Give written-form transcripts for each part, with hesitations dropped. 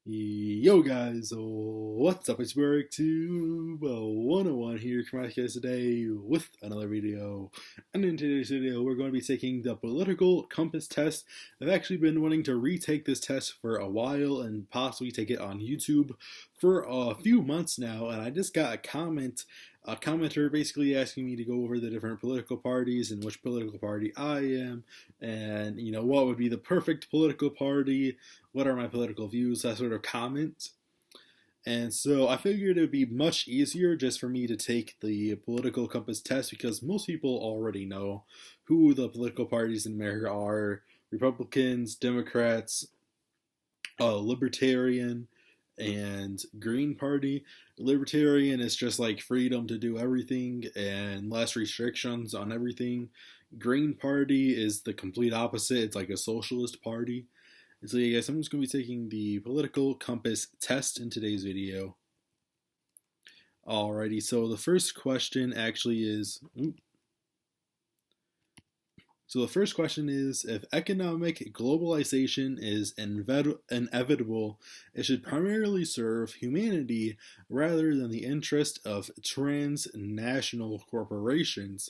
Yo guys, what's up? It's Tube 101 here coming at you guys today with another video. And in today's video, we're going to be taking the political compass test. I've actually been wanting to retake this test for a while and possibly take it on YouTube for a few months now. And I just got a commenter basically asking me to go over the different political parties and which political party I am, and what would be the perfect political party, what are my political views, that sort of comment. And so I figured it would be much easier just for me to take the political compass test because most people already know who the political parties in America are: Republicans, Democrats, Libertarian, and Green Party. Libertarian is just like freedom to do everything and less restrictions on everything. Green Party is the complete opposite. It's like a socialist party. And so, yeah, guys, I'm just going to be taking the political compass test in today's video. Alrighty, so the first question actually is. So the first question is, if economic globalization is inevitable, it should primarily serve humanity rather than the interest of transnational corporations.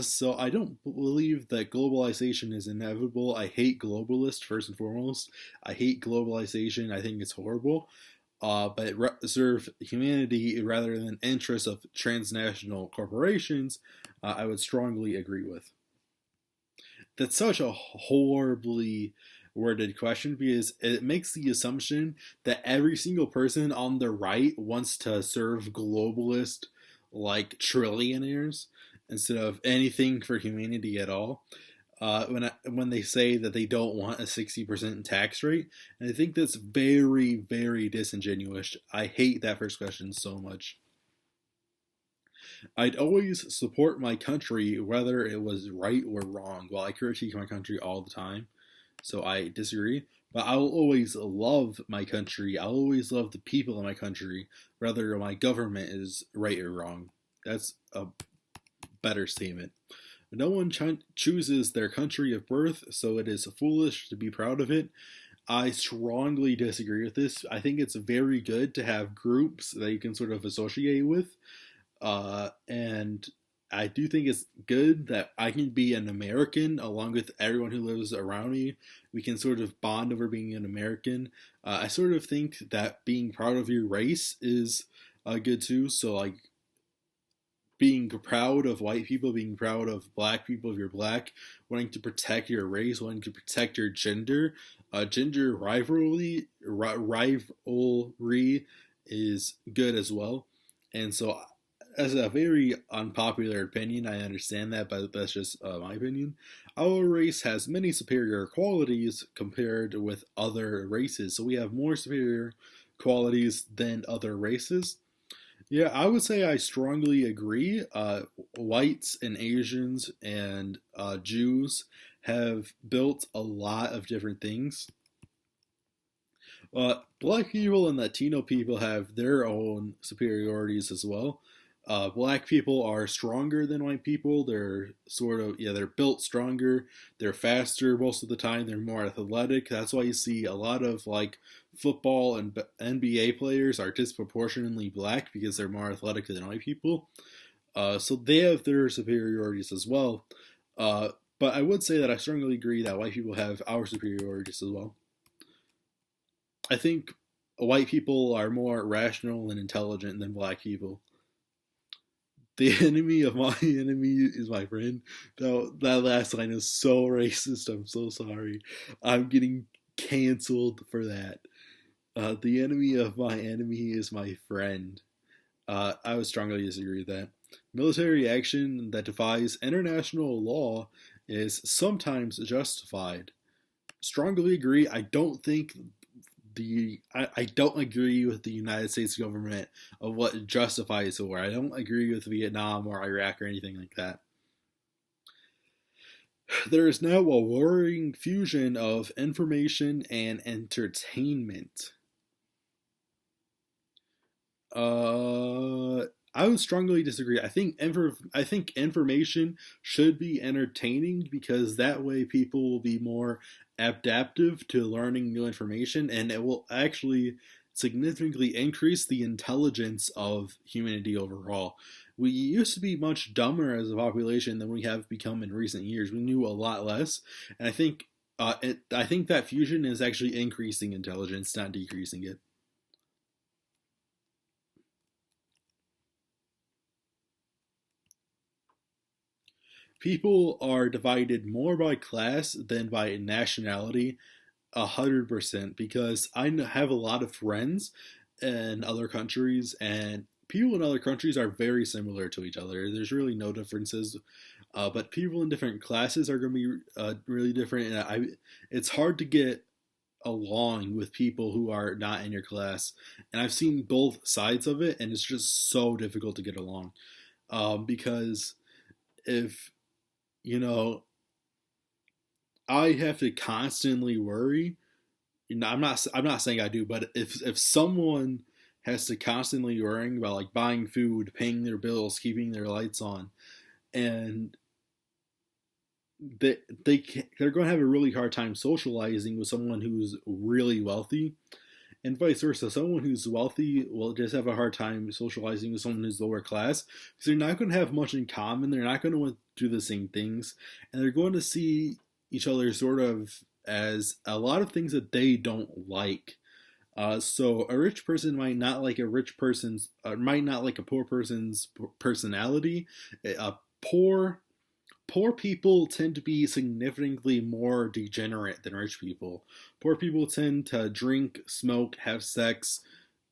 So I don't believe that globalization is inevitable. I hate globalists, first and foremost. I hate globalization. I think it's horrible. But serve humanity rather than interests of transnational corporations, I would strongly agree with. That's such a horribly worded question because it makes the assumption that every single person on the right wants to serve globalist like trillionaires instead of anything for humanity at all. When they say that they don't want a 60% tax rate, and I think that's very, very disingenuous. I hate that first question so much. I'd always support my country whether it was right or wrong. Well, I critique my country all the time, so I disagree. But I will always love my country. I'll always love the people in my country, whether my government is right or wrong. That's a better statement. No one chooses their country of birth, so it is foolish to be proud of it. I strongly disagree with this. I think it's very good to have groups that you can sort of associate with. And I do think it's good that I can be an American along with everyone who lives around me. We can sort of bond over being an American. I sort of think that being proud of your race is good too. So, like, being proud of white people, being proud of black people if you're black, wanting to protect your race, wanting to protect your gender. Gender rivalry is good as well. And so, as a very unpopular opinion, I understand that, but that's just my opinion. Our race has many superior qualities compared with other races, so we have more superior qualities than other races. Yeah, I would say I strongly agree. Whites and Asians and Jews have built a lot of different things. Black people and Latino people have their own superiorities as well. Black people are stronger than white people. They're sort of, yeah, they're built stronger. They're faster most of the time. They're more athletic. That's why you see a lot of like football and NBA players are disproportionately black because they're more athletic than white people. So they have their superiorities as well. But I would say that I strongly agree that white people have our superiorities as well. I think white people are more rational and intelligent than black people. The enemy of my enemy is my friend. That last line is so racist. I'm so sorry. I'm getting canceled for that. The enemy of my enemy is my friend. I would strongly disagree with that. Military action that defies international law is sometimes justified. Strongly agree. I don't agree with the United States government of what justifies war. I don't agree with Vietnam or Iraq or anything like that. There is now a worrying fusion of information and entertainment. I would strongly disagree. I think information should be entertaining because that way people will be more adaptive to learning new information, and it will actually significantly increase the intelligence of humanity overall. We used to be much dumber as a population than we have become in recent years. We knew a lot less, and I think that fusion is actually increasing intelligence, not decreasing it. People are divided more by class than by nationality, 100%. Because have a lot of friends in other countries, and people in other countries are very similar to each other. There's really no differences, but people in different classes are going to be really different. And it's hard to get along with people who are not in your class. And I've seen both sides of it, and it's just so difficult to get along. Because if you know I have to constantly worry. I'm not saying I do, but if someone has to constantly worrying about like buying food, paying their bills, keeping their lights on, and they're going to have a really hard time socializing with someone who's really wealthy, and vice versa. Someone who's wealthy will just have a hard time socializing with someone who's lower class because they're not going to have much in common. They're not going to want to do the same things, and they're going to see each other sort of as a lot of things that they don't like. So a rich person might not like a rich person's, might not like a poor person's personality. Poor Poor people tend to be significantly more degenerate than rich people. Poor people tend to drink, smoke, have sex,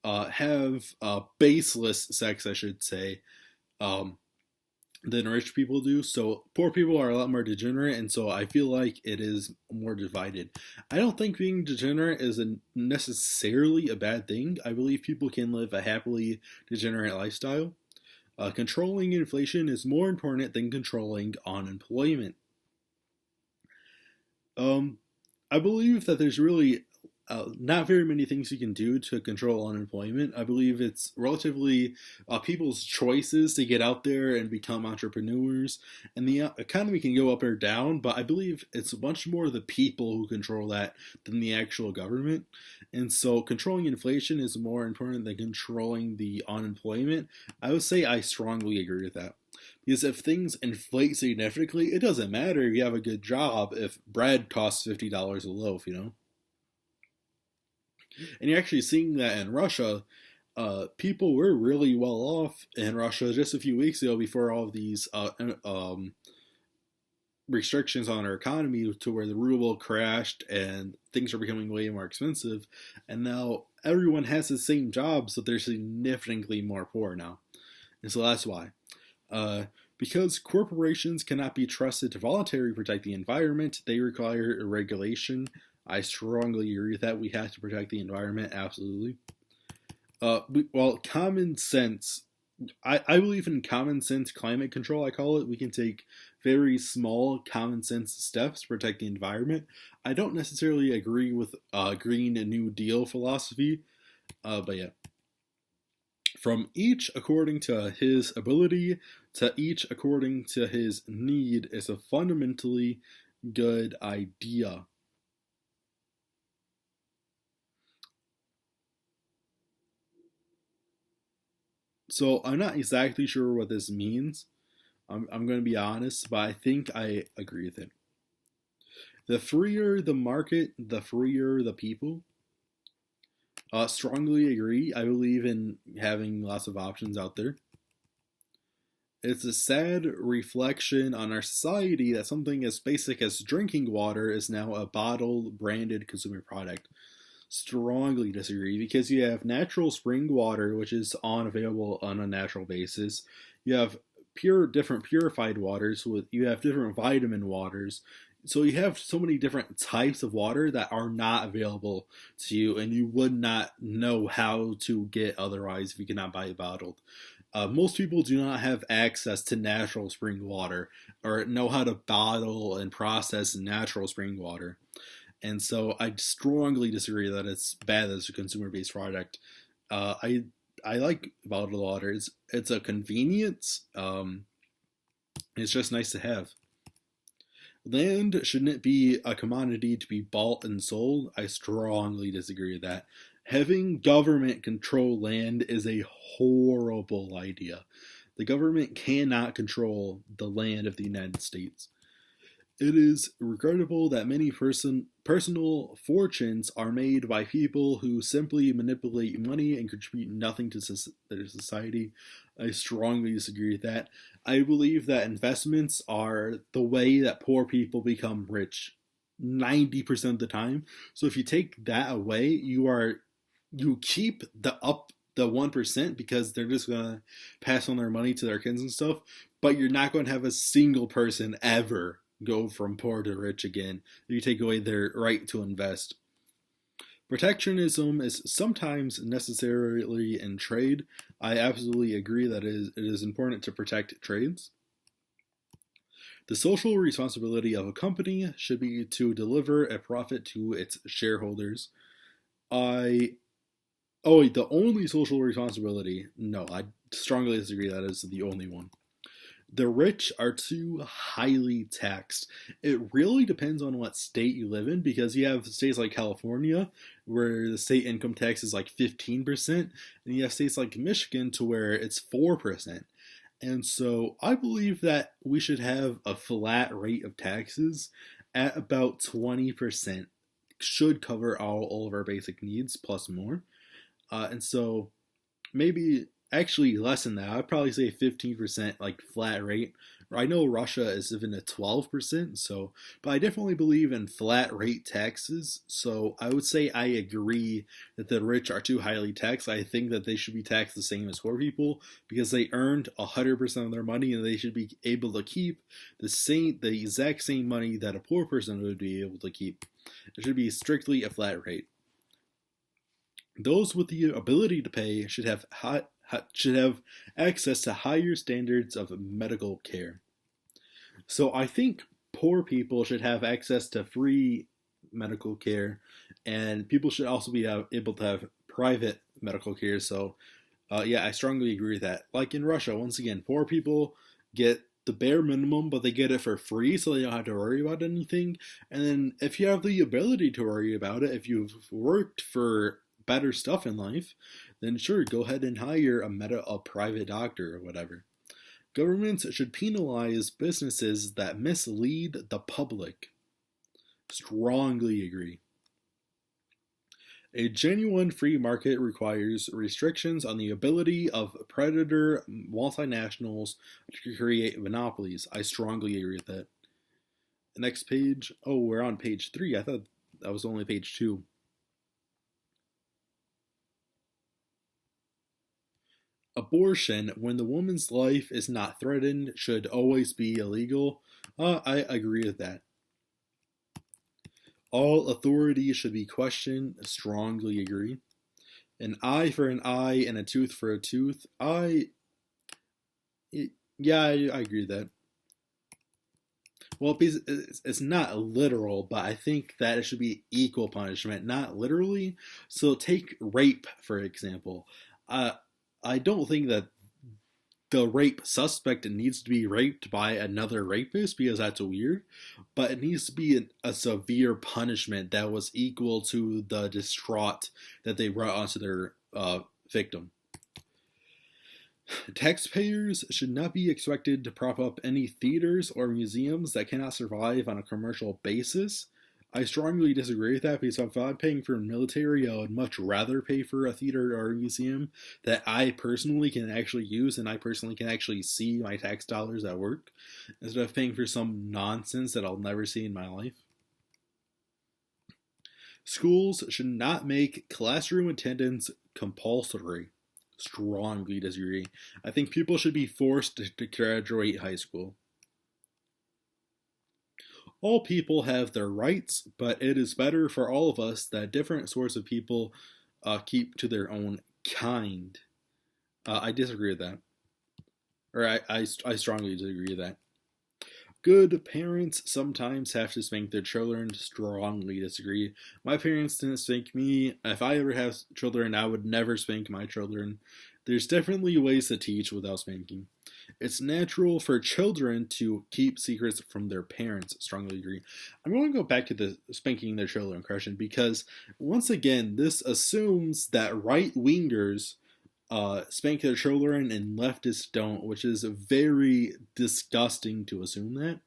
have baseless sex, I should say, um, than rich people do. So poor people are a lot more degenerate, and so I feel like it is more divided. I don't think being degenerate is necessarily a bad thing. I believe people can live a happily degenerate lifestyle. Controlling inflation is more important than controlling unemployment. Um, I believe that there's really not very many things you can do to control unemployment. I believe it's relatively people's choices to get out there and become entrepreneurs. And the economy can go up or down, but I believe it's much more the people who control that than the actual government. And so controlling inflation is more important than controlling the unemployment. I would say I strongly agree with that. Because if things inflate significantly, it doesn't matter if you have a good job if bread costs $50 a loaf, you know? And you're actually seeing that in Russia. People were really well off in Russia just a few weeks ago before all of these restrictions on our economy to where the ruble crashed and things are becoming way more expensive. And now everyone has the same job, so they're significantly more poor now. And so that's why. Uh, because corporations cannot be trusted to voluntarily protect the environment, they require regulation. I strongly agree with that. We have to protect the environment, absolutely. Well, common sense. I believe in common sense climate control, I call it. We can take very small common sense steps to protect the environment. I don't necessarily agree with Green New Deal philosophy, but yeah. From each according to his ability to each according to his need is a fundamentally good idea. So I'm not exactly sure what this means. I'm going to be honest, but I think I agree with it. The freer the market, the freer the people. Strongly agree. I believe in having lots of options out there. It's a sad reflection on our society that something as basic as drinking water is now a bottled, branded consumer product. Strongly disagree because you have natural spring water, which is unavailable on a natural basis. You have different purified waters with you have different vitamin waters. So you have so many different types of water that are not available to you, and you would not know how to get otherwise if you cannot buy it bottled. Most people do not have access to natural spring water or know how to bottle and process natural spring water. And so I strongly disagree that it's bad as a consumer based product. I I like bottled water. It's a convenience. It's just nice to have. Land shouldn't be a commodity to be bought and sold. I strongly disagree with that. Having government control land is a horrible idea. The government cannot control the land of the United States. It is regrettable that many personal fortunes are made by people who simply manipulate money and contribute nothing to their society. I strongly disagree with that. I believe that investments are the way that poor people become rich 90% of the time. So if you take that away, you keep the 1% because they're just gonna pass on their money to their kids and stuff, but you're not going to have a single person ever go from poor to rich again if you take away their right to invest. Protectionism is sometimes necessarily in trade. I absolutely agree that it is important to protect trades. The social responsibility of a company should be to deliver a profit to its shareholders. I Oh wait, the only social responsibility? No, I strongly disagree. That is the only one. The rich are too highly taxed. It really depends on what state you live in because you have states like California where the state income tax is like 15%, and you have states like Michigan to where it's 4%. And so I believe that we should have a flat rate of taxes at about 20%. Should cover all of our basic needs plus more. And so maybe actually less than that. I'd probably say 15% like flat rate. I know Russia is even at 12%, so but I definitely believe in flat rate taxes. So I would say I agree that the rich are too highly taxed. I think that they should be taxed the same as poor people because they earned 100% of their money and they should be able to keep the exact same money that a poor person would be able to keep. It should be strictly a flat rate. Those with the ability to pay should have access to higher standards of medical care. So I think poor people should have access to free medical care, and people should also be able to have private medical care. So, yeah, I strongly agree with that. Like in Russia, once again, poor people get the bare minimum, but they get it for free, so they don't have to worry about anything. And then, if you have the ability to worry about it, if you've worked for better stuff in life, then sure, go ahead and hire a private doctor or whatever. Governments should penalize businesses that mislead the public. Strongly agree. A genuine free market requires restrictions on the ability of predator multinationals to create monopolies. I strongly agree with that. Next page. Oh, we're on page 3. I thought that was only page 2. Abortion, when the woman's life is not threatened, should always be illegal. I agree with that. All authority should be questioned. Strongly agree. An eye for an eye and a tooth for a tooth. Yeah, I agree with that. Well, it's not literal, but I think that it should be equal punishment, not literally. So take rape, for example. I don't think that the rape suspect needs to be raped by another rapist because that's weird, but it needs to be a severe punishment that was equal to the distraught that they brought onto their victim. Taxpayers should not be expected to prop up any theaters or museums that cannot survive on a commercial basis. I strongly disagree with that because if I'm paying for military, I would much rather pay for a theater or a museum that I personally can actually use and I personally can actually see my tax dollars at work instead of paying for some nonsense that I'll never see in my life. Schools should not make classroom attendance compulsory. Strongly disagree. I think people should be forced to graduate high school. All people have their rights, but it is better for all of us that different sorts of people keep to their own kind. I disagree with that. Or I strongly disagree with that. Good parents sometimes have to spank their children. Strongly disagree. My parents didn't spank me. If I ever have children, I would never spank my children. There's definitely ways to teach without spanking. It's natural for children to keep secrets from their parents. Strongly agree. I'm going to go back to the spanking their children question because, once again, this assumes that right wingers spank their children and leftists don't, which is very disgusting to assume that.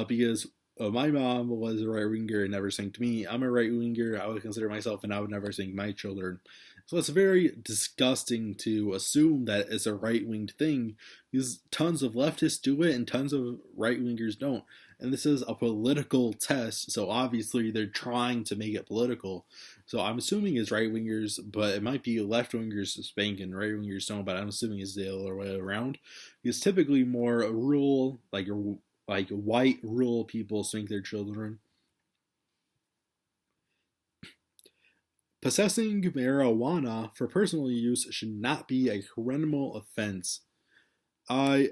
Because my mom was a right winger and never spanked me. I'm a right winger. I would consider myself, and I would never spank my children. So it's very disgusting to assume that it's a right winged thing because tons of leftists do it and tons of right wingers don't. And this is a political test, so obviously they're trying to make it political. So I'm assuming it's right wingers, but it might be left wingers spanking right wingers don't. But I'm assuming it's the other way around because typically more rural, like white rural people spank their children. Possessing marijuana for personal use should not be a criminal offense. I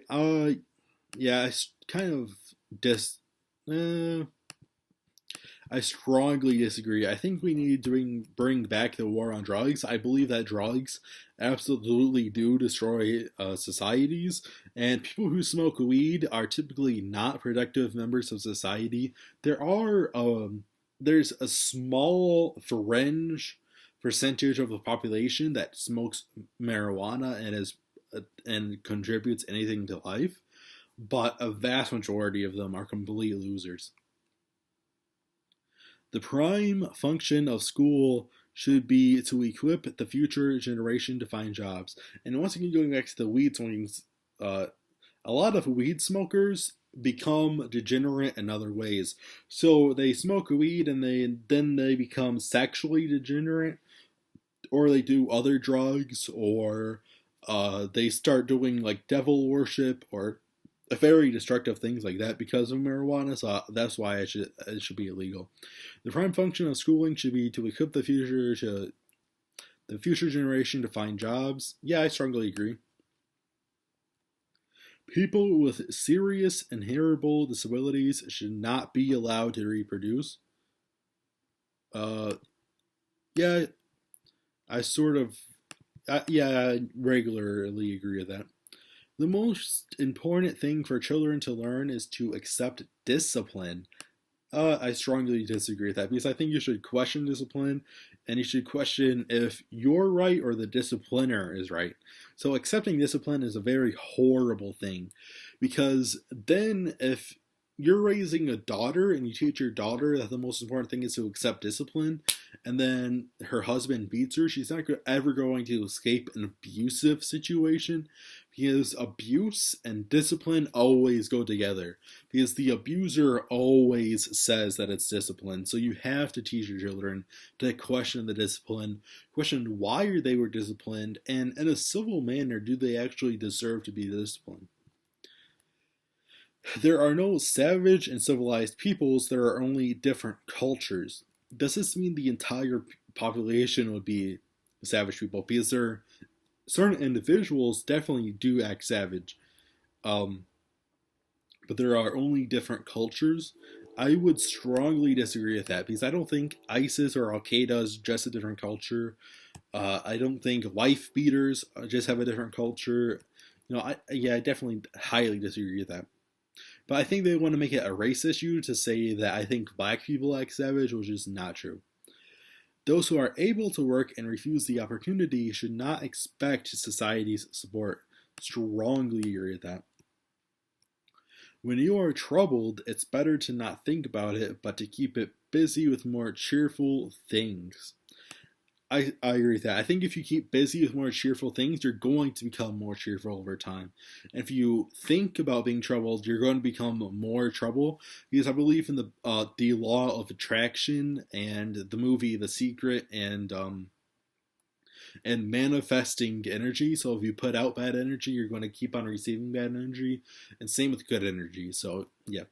yeah, I kind of dis. Uh, I strongly disagree. I think we need to bring back the war on drugs. I believe that drugs absolutely do destroy societies, and people who smoke weed are typically not productive members of society. There's a small fringe percentage of the population that smokes marijuana and contributes anything to life, but a vast majority of them are complete losers. The prime function of school should be to equip the future generation to find jobs. And once again, going back to the weed smoking, uh, a lot of weed smokers become degenerate in other ways. So they smoke weed and then they become sexually degenerate, or they do other drugs, or they start doing like devil worship or very destructive things like that because of marijuana. So that's why it should be illegal. The prime function of schooling should be to equip the future generation to find jobs. Yeah, I strongly agree. People with serious inheritable disabilities should not be allowed to reproduce. Uh, yeah, I sort of, yeah, I regularly agree with that. The most important thing for children to learn is to accept discipline. I strongly disagree with that because I think you should question discipline and you should question if you're right or the discipliner is right. So accepting discipline is a very horrible thing because then if you're raising a daughter and you teach your daughter that the most important thing is to accept discipline and then her husband beats her, she's not ever going to escape an abusive situation because abuse and discipline always go together because the abuser always says that it's discipline. So you have to teach your children to question the discipline, question why they were disciplined, and in a civil manner, do they actually deserve to be disciplined? There are no savage and civilized peoples, there are only different cultures. Does this mean the entire population would be savage people? Because certain individuals definitely do act savage. Um, but there are only different cultures. I would strongly disagree with that because I don't think ISIS or Al Qaeda is just a different culture. I don't think wife beaters just have a different culture. I definitely highly disagree with that. But I think they want to make it a race issue to say that I think black people act savage, which is not true. Those who are able to work and refuse the opportunity should not expect society's support. Strongly agree with that. When you are troubled, it's better to not think about it, but to keep it busy with more cheerful things. I agree with that. I think if you keep busy with more cheerful things, you're going to become more cheerful over time. And if you think about being troubled, you're going to become more trouble. Because I believe in the law of attraction and the movie The Secret and manifesting energy. So if you put out bad energy, you're going to keep on receiving bad energy. And same with good energy. So yeah.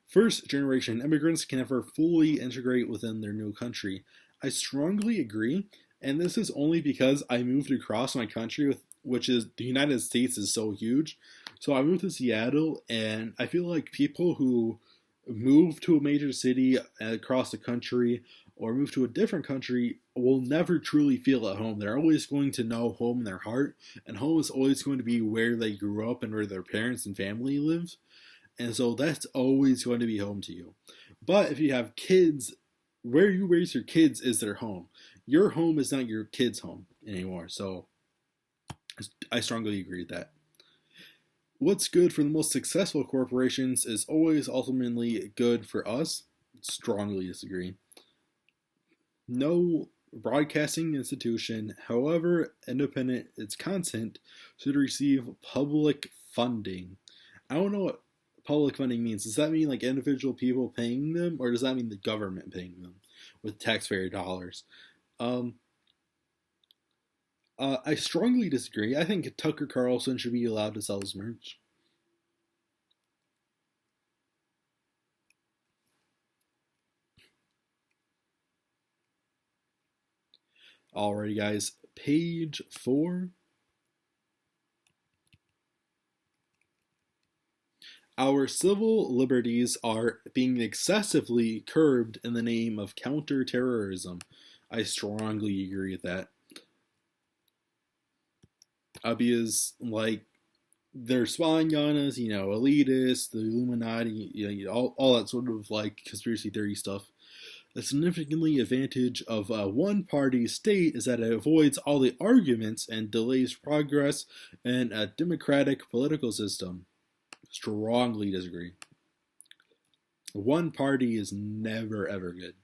First generation immigrants can never fully integrate within their new country. I strongly agree, and this is only because I moved across my country, which is the United States is so huge. So I moved to Seattle, and I feel like people who move to a major city across the country or move to a different country will never truly feel at home. They're always going to know home in their heart, and home is always going to be where they grew up and where their parents and family live. And so that's always going to be home to you. But if you have kids, where you raise your kids is their home. Your home is not your kid's home anymore. So I strongly agree with that. What's good for the most successful corporations is always ultimately good for us. Strongly disagree. No broadcasting institution, however independent its content, should receive public funding. I don't know what public funding means. Does that mean like individual people paying them, or does that mean the government paying them with taxpayer dollars? Um, I strongly disagree. I think Tucker Carlson should be allowed to sell his merch. Alrighty, guys. Page 4. Our civil liberties are being excessively curbed in the name of counterterrorism. I strongly agree with that. Because, like, they're spying on us, elitists, the Illuminati, all that sort of, like, conspiracy theory stuff. A significantly advantage of a one-party state is that it avoids all the arguments and delays progress in a democratic political system. Strongly disagree. One party is never ever good.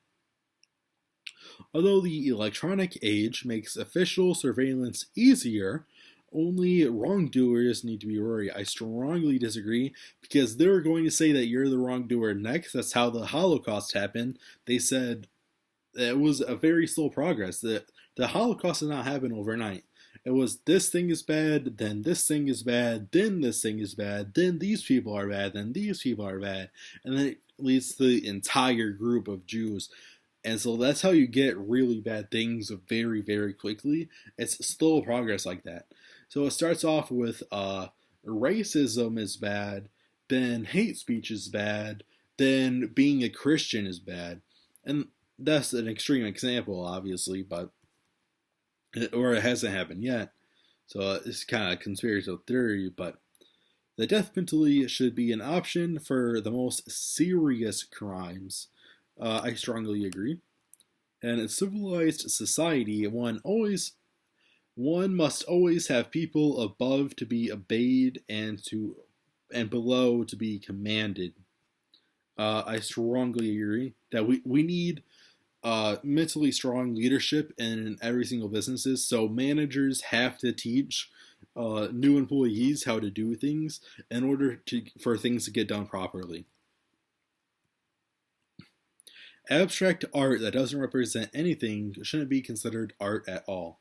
Although the electronic age makes official surveillance easier, only wrongdoers need to be worried. I strongly disagree because they're going to say that you're the wrongdoer next. That's how the Holocaust happened. They said it was a very slow progress. The Holocaust did not happen overnight. It was this thing is bad, then this thing is bad, then this thing is bad, then these people are bad, then these people are bad, and then it leads to the entire group of Jews. And so that's how you get really bad things very, very quickly. It's slow progress like that. So it starts off with racism is bad, then hate speech is bad, then being a Christian is bad. And that's an extreme example, obviously, but or it hasn't happened yet. So it's kind of conspiracy theory, but the death penalty should be an option for the most serious crimes. I strongly agree. And in civilized society, one must always have people above to be obeyed and below to be commanded. I strongly agree that we need mentally strong leadership in every single businesses. So managers have to teach new employees how to do things in order for things to get done properly. Abstract art that doesn't represent anything shouldn't be considered art at all.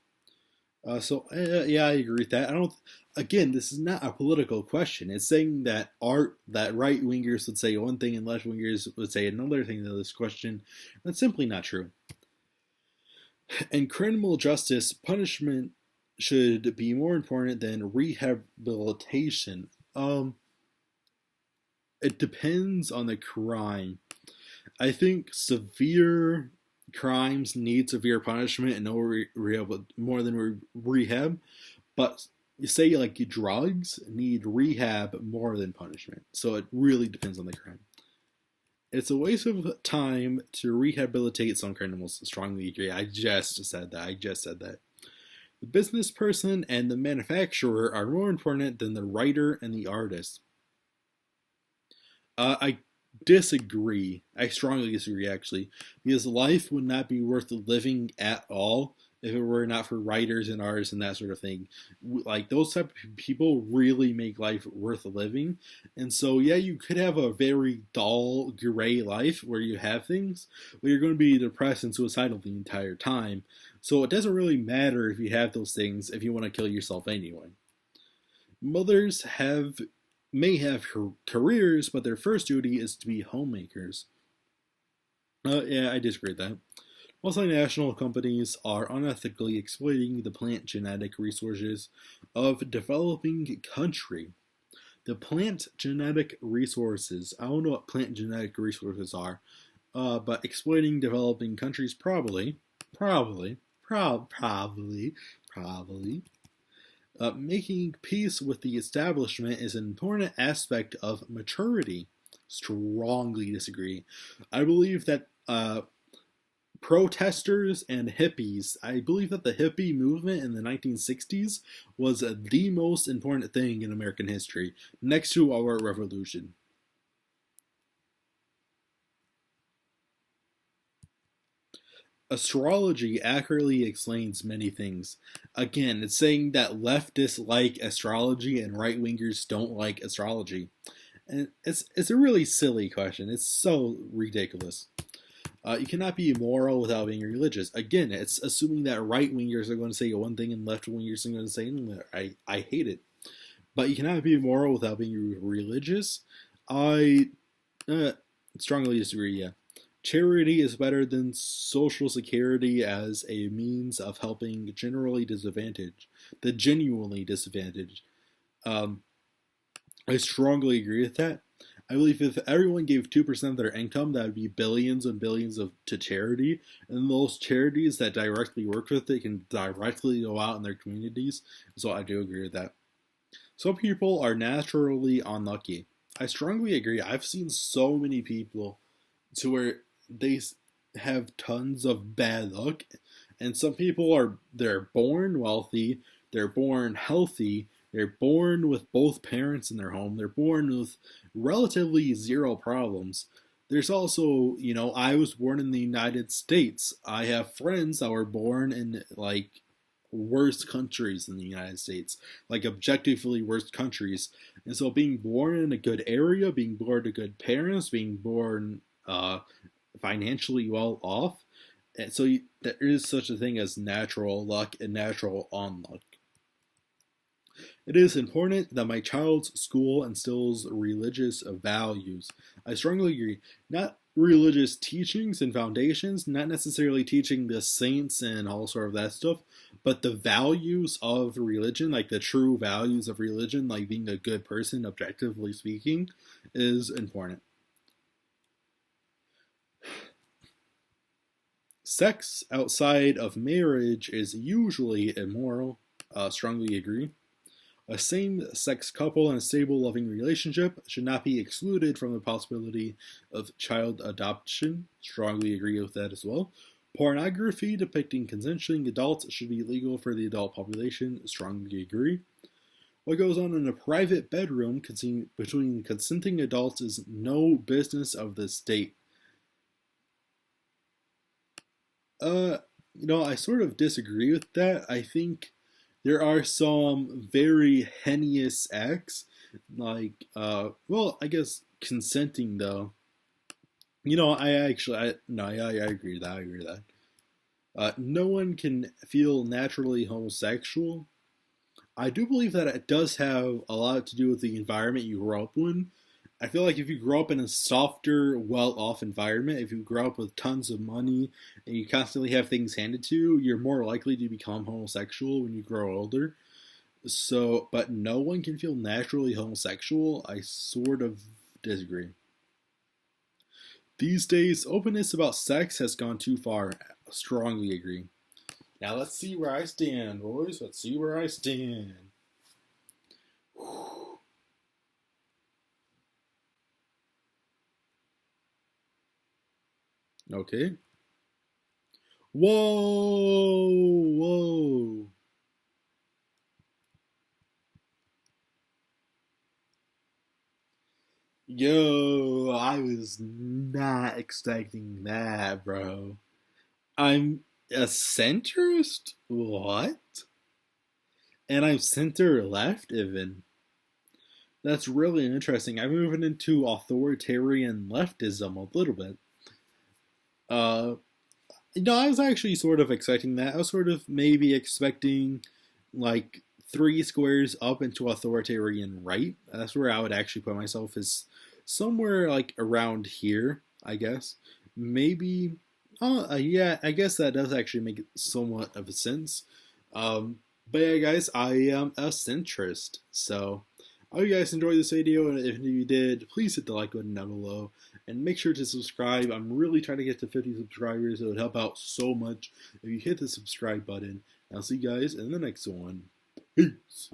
Yeah, I agree with that. I don't. Again, this is not a political question. It's saying that art, that right wingers would say one thing and left wingers would say another thing to this question. That's simply not true. In criminal justice, punishment should be more important than rehabilitation. It depends on the crime. I think severe crimes need severe punishment and no rehab more than rehab. But you say like drugs need rehab more than punishment. So it really depends on the crime. It's a waste of time to rehabilitate some criminals. Strongly agree. I just said that. The business person and the manufacturer are more important than the writer and the artist. I disagree. I strongly disagree, actually, because life would not be worth living at all if it were not for writers and artists and that sort of thing. Like, those type of people really make life worth living. And so, yeah, you could have a very dull, gray life where you have things, but you're going to be depressed and suicidal the entire time. So it doesn't really matter if you have those things if you want to kill yourself anyway. Mothers may have careers, but their first duty is to be homemakers. Yeah, I disagree with that. Multinational companies are unethically exploiting the plant genetic resources of developing country. The plant genetic resources. I don't know what plant genetic resources are, but exploiting developing countries probably. Making peace with the establishment is an important aspect of maturity. Strongly disagree. I believe that protesters and hippies, I believe that the hippie movement in the 1960s was the most important thing in American history, next to our revolution. Astrology accurately explains many things. Again, it's saying that leftists like astrology and right wingers don't like astrology. And it's a really silly question. It's so ridiculous. You cannot be moral without being religious. Again, it's assuming that right wingers are going to say one thing and left wingers are going to say another. I hate it. But you cannot be moral without being religious. I strongly disagree. Yeah, charity is better than social security as a means of helping the genuinely disadvantaged. Um, I strongly agree with that. I believe if everyone gave 2% of their income, that would be billions and billions of to charity, and those charities that directly work with it can directly go out in their communities. So I do agree with that. Some people are naturally unlucky. I strongly agree. I've seen so many people to where they have tons of bad luck, and some people they're born wealthy, they're born healthy, they're born with both parents in their home, they're born with relatively zero problems. There's also, I was born in the United States. I have friends that were born in like worse countries than the United States, like objectively worse countries. And so being born in a good area, being born to good parents, being born financially well off, and so there is such a thing as natural luck and natural unluck. It is important that my child's school instills religious values. I strongly agree. Not religious teachings and foundations, not necessarily teaching the saints and all sort of that stuff, but the values of religion, like the true values of religion, like being a good person, objectively speaking, is important. Sex outside of marriage is usually immoral. Strongly agree. A same-sex couple in a stable, loving relationship should not be excluded from the possibility of child adoption. Strongly agree with that as well. Pornography depicting consenting adults should be legal for the adult population. Strongly agree. What goes on in a private bedroom between consenting adults is no business of the state. I sort of disagree with that. I think there are some very heinous acts, like, I guess consenting though. I agree with that. I agree with that. No one can feel naturally homosexual. I do believe that it does have a lot to do with the environment you grow up in. I feel like if you grow up in a softer, well-off environment, if you grow up with tons of money and you constantly have things handed to you, you're more likely to become homosexual when you grow older. So, but no one can feel naturally homosexual. I sort of disagree. These days, openness about sex has gone too far. Strongly agree. Now let's see where I stand, boys. Let's see where I stand. Okay. Whoa, whoa. Yo, I was not expecting that, bro. I'm a centrist? What? And I'm center left, even. That's really interesting. I'm moving into authoritarian leftism a little bit. Uh, I was actually sort of expecting that. I was sort of maybe expecting like three squares up into authoritarian right. That's where I would actually put myself, is somewhere like around here, I guess. Maybe. Yeah, I guess that does actually make somewhat of a sense. But yeah, guys, I am a centrist, so I hope you guys enjoyed this video, and if you did, please hit the like button down below, and make sure to subscribe. I'm really trying to get to 50 subscribers. It would help out so much if you hit the subscribe button. I'll see you guys in the next one. Peace.